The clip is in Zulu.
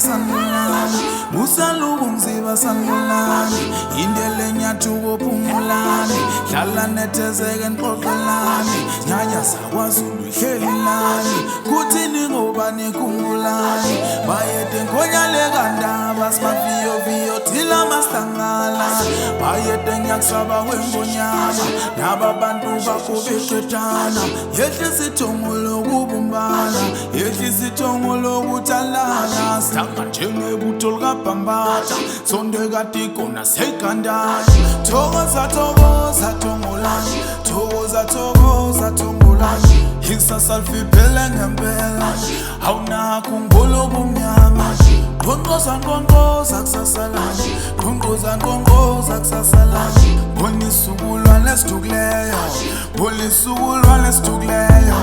sanulani usalubu mziba sanulani indele nyathuko phumulani dlala nethezeke nqoqelani nyanya sakwazulu ihlelilani kuthini ngoba nikhumbulani bayede ngonyale kandaba simaviyo viyo thila masangala bayede nyakusaba kwengonyama naba bantu bakho beqedana yehlisa ithongo lokubumbana yehlisa ithongo lokuthalana sanga njengebutho likabhambata sonde kade khona sekandani thokoza thokoza thongolani thokoza thokoza thongolani ikusasa lifiphele ngempela awunakho ngolobo mnyama Kongoza kongoza kusasalani Kongoza kongoza kusasalani Bonisukulwane situkuleyo Bonisukulwane situkuleyo